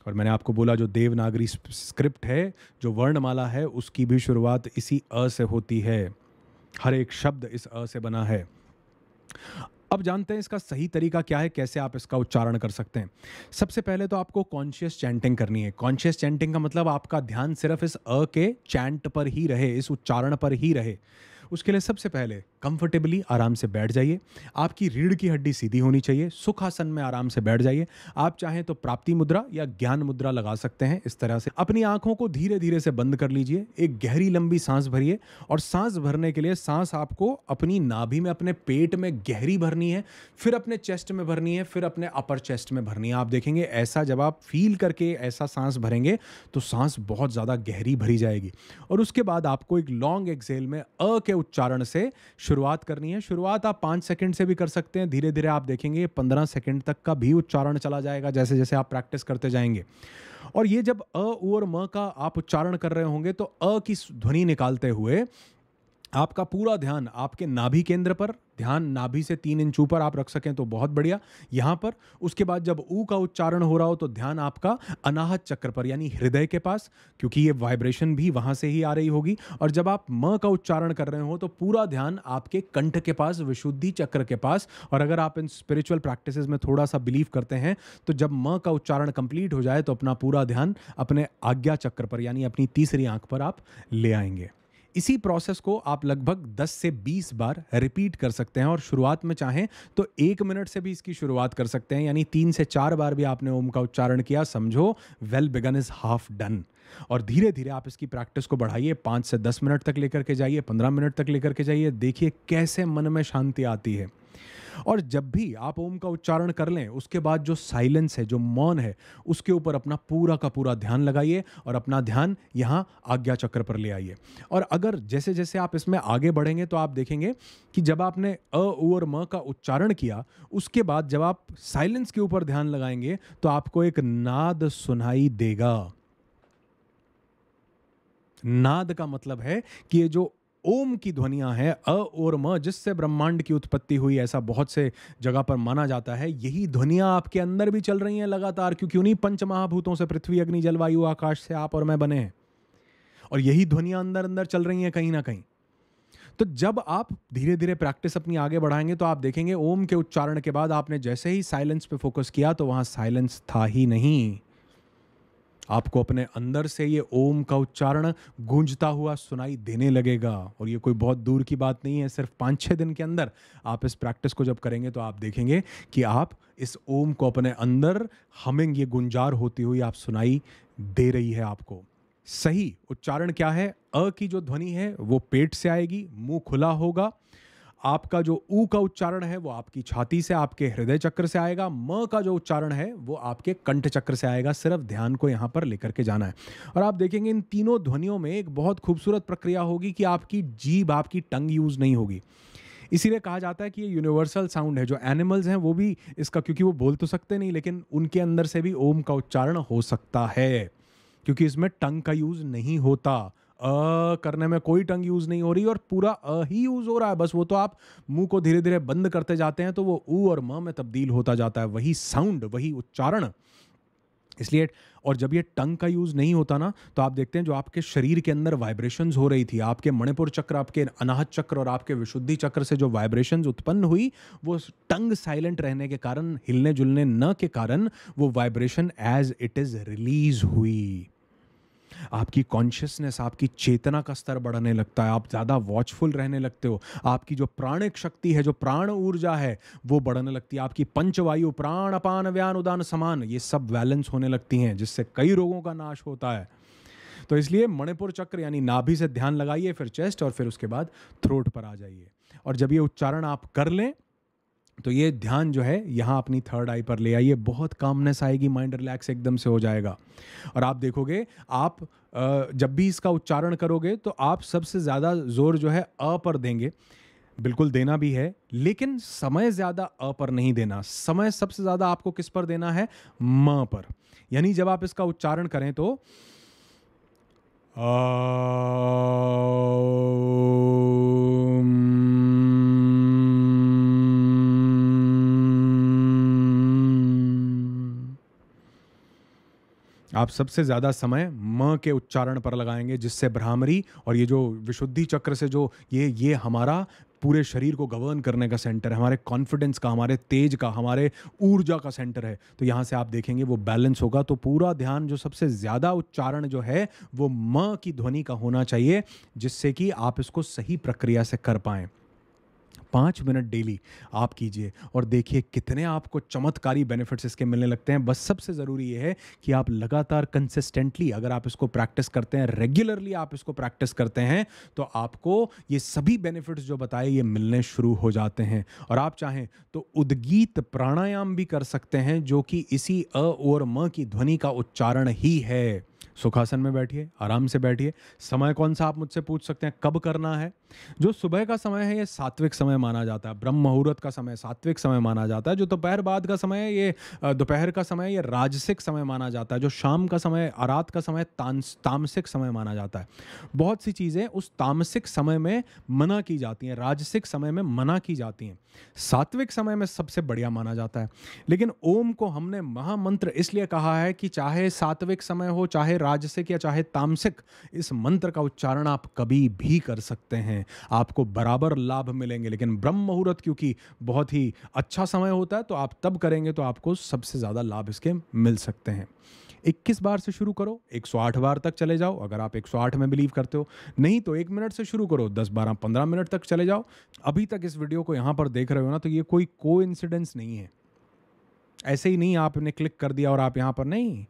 और मैंने आपको बोला जो देवनागरी स्क्रिप्ट है, जो वर्णमाला है, उसकी भी शुरुआत इसी अ से होती है। हर एक शब्द इस अ से बना है। अब जानते हैं इसका सही तरीका क्या है, कैसे आप इसका उच्चारण कर सकते हैं। सबसे पहले तो आपको कॉन्शियस चैंटिंग करनी है। कॉन्शियस चैंटिंग का मतलब आपका ध्यान सिर्फ इस अ के चैंट पर ही रहे, इस उच्चारण पर ही रहे। उसके लिए सबसे पहले कंफर्टेबली आराम से बैठ जाइए। आपकी रीढ़ की हड्डी सीधी होनी चाहिए। सुखासन में आराम से बैठ जाइए। आप चाहें तो प्राप्ति मुद्रा या ज्ञान मुद्रा लगा सकते हैं। इस तरह से अपनी आंखों को धीरे धीरे से बंद कर लीजिए। एक गहरी लंबी सांस भरिए, और सांस भरने के लिए सांस आपको अपनी नाभि में, अपने पेट में गहरी भरनी है, फिर अपने चेस्ट में भरनी है, फिर अपने अपर चेस्ट में भरनी है। आप देखेंगे ऐसा जब आप फील करके ऐसा सांस भरेंगे तो सांस बहुत ज़्यादा गहरी भरी जाएगी। और उसके बाद आपको एक लॉन्ग एक्सहेल में अ के उच्चारण से शुरुआत करनी है। शुरुआत आप 5 सेकंड से भी कर सकते हैं। धीरे धीरे आप देखेंगे 15 सेकंड तक का भी उच्चारण चला जाएगा, जैसे जैसे आप प्रैक्टिस करते जाएंगे। और ये जब अ, उ और म का आप उच्चारण कर रहे होंगे तो अ की ध्वनि निकालते हुए आपका पूरा ध्यान आपके नाभि केंद्र पर, ध्यान नाभि से 3 इंच ऊपर आप रख सकें तो बहुत बढ़िया, यहाँ पर। उसके बाद जब ऊ का उच्चारण हो रहा हो तो ध्यान आपका अनाहत चक्र पर यानी हृदय के पास, क्योंकि ये वाइब्रेशन भी वहाँ से ही आ रही होगी। और जब आप म का उच्चारण कर रहे हो तो पूरा ध्यान आपके कंठ के पास, विशुद्धि चक्र के पास। और अगर आप इन स्पिरिचुअल प्रैक्टिसेस में थोड़ा सा बिलीव करते हैं तो जब म का उच्चारण कंप्लीट हो जाए तो अपना पूरा ध्यान अपने आज्ञा चक्र पर यानी अपनी तीसरी आंख पर आप ले आएंगे। इसी प्रोसेस को आप लगभग 10 से 20 बार रिपीट कर सकते हैं और शुरुआत में चाहें तो 1 मिनट से भी इसकी शुरुआत कर सकते हैं, यानी 3 से 4 बार भी आपने ओम का उच्चारण किया, समझो well begun is half done. और धीरे धीरे आप इसकी प्रैक्टिस को बढ़ाइए, 5 से 10 मिनट तक लेकर के जाइए, 15 मिनट तक लेकर के जाइए, देखिए कैसे मन में शांति आती है। और जब भी आप ओम का उच्चारण कर लें उसके बाद जो साइलेंस है, जो मौन है, उसके ऊपर अपना पूरा का पूरा ध्यान लगाइए और अपना ध्यान यहाँ आज्ञा चक्र पर ले आइए। और अगर जैसे जैसे आप इसमें आगे बढ़ेंगे तो आप देखेंगे कि जब आपने अ, उ और म का उच्चारण किया, उसके बाद जब आप साइलेंस के ऊपर ध्यान लगाएंगे तो आपको एक नाद सुनाई देगा। नाद का मतलब है कि ये जो ओम की ध्वनियां हैं, अ और म, जिससे ब्रह्मांड की उत्पत्ति हुई, ऐसा बहुत से जगह पर माना जाता है, यही ध्वनियां आपके अंदर भी चल रही हैं लगातार, क्योंकि उन्हीं पंच महाभूतों से पृथ्वी, अग्नि, जल, वायु, आकाश से आप और मैं बने हैं। और यही ध्वनियां अंदर अंदर चल रही हैं कहीं ना कहीं। तो जब आप धीरे धीरे प्रैक्टिस अपनी आगे बढ़ाएंगे तो आप देखेंगे ओम के उच्चारण के बाद आपने जैसे ही साइलेंस पे फोकस किया तो वहां साइलेंस था ही नहीं। आपको अपने अंदर से ये ओम का उच्चारण गूंजता हुआ सुनाई देने लगेगा। और ये कोई बहुत दूर की बात नहीं है, सिर्फ 5-6 दिन के अंदर आप इस प्रैक्टिस को जब करेंगे तो आप देखेंगे कि आप इस ओम को अपने अंदर हमिंग, ये गुंजार होती हुई आप सुनाई दे रही है आपको। सही उच्चारण क्या है? अ की जो ध्वनि है वो पेट से आएगी, मुंह खुला होगा। आपका जो ऊ का उच्चारण है वो आपकी छाती से, आपके हृदय चक्र से आएगा। म का जो उच्चारण है वो आपके कंठ चक्र से आएगा। सिर्फ ध्यान को यहाँ पर लेकर के जाना है। और आप देखेंगे इन तीनों ध्वनियों में एक बहुत खूबसूरत प्रक्रिया होगी कि आपकी जीभ, आपकी टंग यूज नहीं होगी। इसीलिए कहा जाता है कि ये यूनिवर्सल साउंड है। जो एनिमल्स हैं वो भी इसका, क्योंकि वो बोल तो सकते नहीं, लेकिन उनके अंदर से भी ओम का उच्चारण हो सकता है, क्योंकि इसमें टंग का यूज नहीं होता। करने में कोई टंग यूज नहीं हो रही और पूरा ही यूज हो रहा है। बस वो तो आप मुंह को धीरे धीरे बंद करते जाते हैं तो वो ऊ और म में तब्दील होता जाता है, वही साउंड, वही उच्चारण। इसलिए, और जब ये टंग का यूज नहीं होता ना तो आप देखते हैं जो आपके शरीर के अंदर वाइब्रेशंस हो रही थी, आपके मणिपुर चक्र, आपके अनाहत चक्र और आपके विशुद्धि चक्र से जो वाइब्रेशंस उत्पन्न हुई, वो टंग साइलेंट रहने के कारण, हिलने जुलने न के कारण, वो vibration as it is release हुई। आपकी कॉन्शियसनेस, आपकी चेतना का स्तर बढ़ने लगता है, आप ज़्यादा वॉचफुल रहने लगते हो, आपकी जो प्राणिक शक्ति है, जो प्राण ऊर्जा है, वो बढ़ने लगती है, आपकी पंचवायु, प्राण, अपान, व्यान, उदान, समान, ये सब बैलेंस होने लगती हैं, जिससे कई रोगों का नाश होता है। तो इसलिए मणिपुर चक्र यानी नाभि से ध्यान लगाइए, फिर चेस्ट और फिर उसके बाद थ्रोट पर आ जाइए। और जब ये उच्चारण आप कर लें तो ये ध्यान जो है यहाँ अपनी थर्ड आई पर ले आइए, बहुत कामनेस आएगी, माइंड रिलैक्स एकदम से हो जाएगा। और आप देखोगे, आप जब भी इसका उच्चारण करोगे तो आप सबसे ज़्यादा जोर जो है अ पर देंगे, बिल्कुल देना भी है, लेकिन समय ज़्यादा अ पर नहीं देना। समय सबसे ज़्यादा आपको किस पर देना है? म पर। यानी जब आप इसका उच्चारण करें तो आप सबसे ज़्यादा समय म के उच्चारण पर लगाएंगे, जिससे भ्रामरी और ये जो विशुद्धि चक्र से जो ये हमारा पूरे शरीर को गवर्न करने का सेंटर है, हमारे कॉन्फिडेंस का, हमारे तेज का, हमारे ऊर्जा का सेंटर है। तो यहाँ से आप देखेंगे वो बैलेंस होगा। तो पूरा ध्यान जो सबसे ज़्यादा उच्चारण जो है वो म की ध्वनि का होना चाहिए, जिससे कि आप इसको सही प्रक्रिया से कर पाएँ। 5 मिनट डेली आप कीजिए और देखिए कितने आपको चमत्कारी बेनिफिट्स इसके मिलने लगते हैं। बस सबसे ज़रूरी ये है कि आप लगातार कंसिस्टेंटली अगर आप इसको प्रैक्टिस करते हैं, रेगुलरली आप इसको प्रैक्टिस करते हैं, तो आपको ये सभी बेनिफिट्स जो बताए ये मिलने शुरू हो जाते हैं। और आप चाहें तो उद्गीत प्राणायाम भी कर सकते हैं, जो कि इसी अ और म की ध्वनि का उच्चारण ही है। सुखासन में बैठिए, आराम से बैठिए। समय कौन सा आप मुझसे पूछ सकते हैं, कब करना है? जो सुबह का समय है ये सात्विक समय माना जाता है, ब्रह्म मुहूर्त का समय सात्विक समय माना जाता है। जो दोपहर बाद का समय है ये दोपहर का समय ये राजसिक समय माना जाता है। जो शाम का समय, रात का समय तामसिक समय माना जाता है। बहुत सी चीज़ें उस तामसिक समय में मना की जाती हैं, राजसिक समय में मना की जाती हैं, सात्विक समय में सबसे बढ़िया माना जाता है। लेकिन ओम को हमने महामंत्र इसलिए कहा है कि चाहे सात्विक समय हो, चाहे राजसिक या चाहे तामसिक, इस मंत्र का उच्चारण आप कभी भी कर सकते हैं, आपको बराबर लाभ मिलेंगे। लेकिन ब्रह्म मुहूर्त क्योंकि बहुत ही अच्छा समय होता है तो आप तब करेंगे तो आपको सबसे ज़्यादा लाभ इसके मिल सकते हैं। 21 बार से शुरू करो, 108 बार तक चले जाओ अगर आप 108 में बिलीव करते हो। नहीं तो 1 मिनट से शुरू करो, 10 12 15 मिनट तक चले जाओ। अभी तक इस वीडियो को यहाँ पर देख रहे हो ना, तो ये कोई कोइंसिडेंस नहीं है। ऐसे ही नहीं आपने क्लिक कर दिया और आप यहाँ पर नहीं।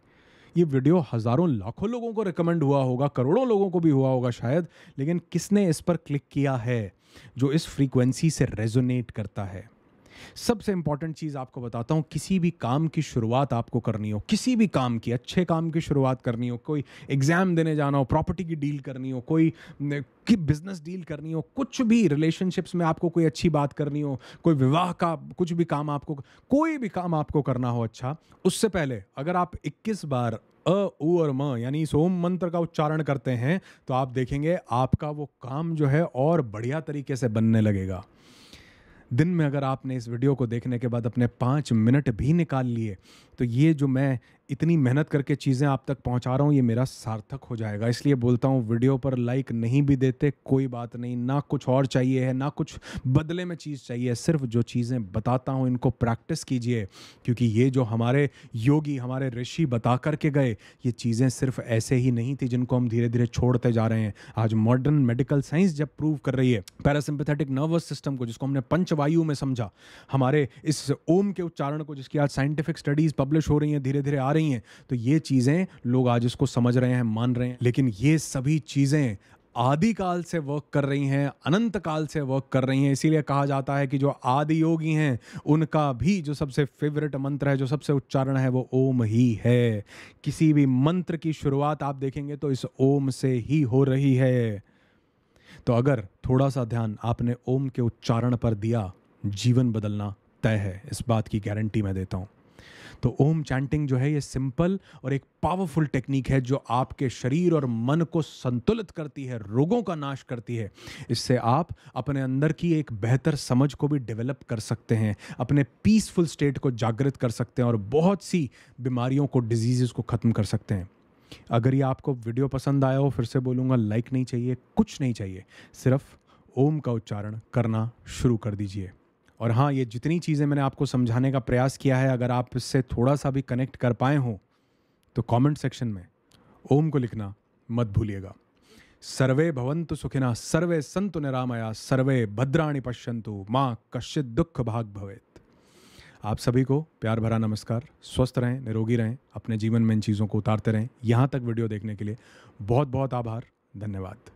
ये वीडियो हज़ारों लाखों लोगों को रिकमेंड हुआ होगा, करोड़ों लोगों को भी हुआ होगा शायद, लेकिन किसने इस पर क्लिक किया है जो इस फ्रीक्वेंसी से रेजोनेट करता है। सबसे इंपॉर्टेंट चीज़ आपको बताता हूँ, किसी भी काम की शुरुआत आपको करनी हो, किसी भी काम की, अच्छे काम की शुरुआत करनी हो, कोई एग्ज़ाम देने जाना हो, प्रॉपर्टी की डील करनी हो, कोई बिजनेस डील करनी हो, कुछ भी रिलेशनशिप्स में आपको कोई अच्छी बात करनी हो, कोई विवाह का कुछ भी काम आपको, कोई भी काम आपको करना हो अच्छा, उससे पहले अगर आप 21 बार अ, उ और म यानी इस ओम मंत्र का उच्चारण करते हैं तो आप देखेंगे आपका वो काम जो है और बढ़िया तरीके से बनने लगेगा। दिन में अगर आपने इस वीडियो को देखने के बाद अपने 5 मिनट भी निकाल लिए तो ये जो मैं इतनी मेहनत करके चीज़ें आप तक पहुंचा रहा हूँ ये मेरा सार्थक हो जाएगा। इसलिए बोलता हूँ, वीडियो पर लाइक नहीं भी देते कोई बात नहीं, ना कुछ और चाहिए है, ना कुछ बदले में चीज़ चाहिए, सिर्फ जो चीज़ें बताता हूँ इनको प्रैक्टिस कीजिए। क्योंकि ये जो हमारे योगी, हमारे ऋषि बता करके गए, ये चीज़ें सिर्फ ऐसे ही नहीं थी जिनको हम धीरे धीरे छोड़ते जा रहे हैं। आज मॉडर्न मेडिकल साइंस जब प्रूव कर रही है पैरासिम्पैथेटिक नर्वस सिस्टम को, जिसको हमने पंचवायु में समझा, हमारे इस ओम के उच्चारण को, जिसकी आज साइंटिफिक स्टडीज पब्लिश हो रही हैं, धीरे धीरे आ रही हैं, तो ये चीज़ें लोग आज इसको समझ रहे हैं, मान रहे हैं। लेकिन ये सभी चीज़ें आदिकाल से वर्क कर रही हैं, अनंत काल से वर्क कर रही हैं। इसीलिए कहा जाता है कि जो आदि योगी हैं उनका भी जो सबसे फेवरेट मंत्र है, जो सबसे उच्चारण है, वो ओम ही है। किसी भी मंत्र की शुरुआत आप देखेंगे तो इस ओम से ही हो रही है। तो अगर थोड़ा सा ध्यान आपने ओम के उच्चारण पर दिया, जीवन बदलना तय है, इस बात की गारंटी मैं देता हूँ। तो ओम चैंटिंग जो है ये सिंपल और एक पावरफुल टेक्निक है जो आपके शरीर और मन को संतुलित करती है, रोगों का नाश करती है। इससे आप अपने अंदर की एक बेहतर समझ को भी डेवलप कर सकते हैं, अपने पीसफुल स्टेट को जागृत कर सकते हैं और बहुत सी बीमारियों को, डिजीज़ को ख़त्म कर सकते हैं। अगर ये आपको वीडियो पसंद आया हो, फिर से बोलूँगा, लाइक नहीं चाहिए, कुछ नहीं चाहिए, सिर्फ ओम का उच्चारण करना शुरू कर दीजिए। और हाँ, ये जितनी चीज़ें मैंने आपको समझाने का प्रयास किया है, अगर आप इससे थोड़ा सा भी कनेक्ट कर पाए हो तो कमेंट सेक्शन में ओम को लिखना मत भूलिएगा। सर्वे भवन्तु सुखिनः, सर्वे सन्तु निरामया, सर्वे भद्राणि पश्यन्तु, माँ कश्चित दुख भाग भवेत्। आप सभी को प्यार भरा नमस्कार। स्वस्थ रहें, निरोगी रहें, अपने जीवन में इन चीज़ों को उतारते रहें। यहाँ तक वीडियो देखने के लिए बहुत बहुत आभार, धन्यवाद।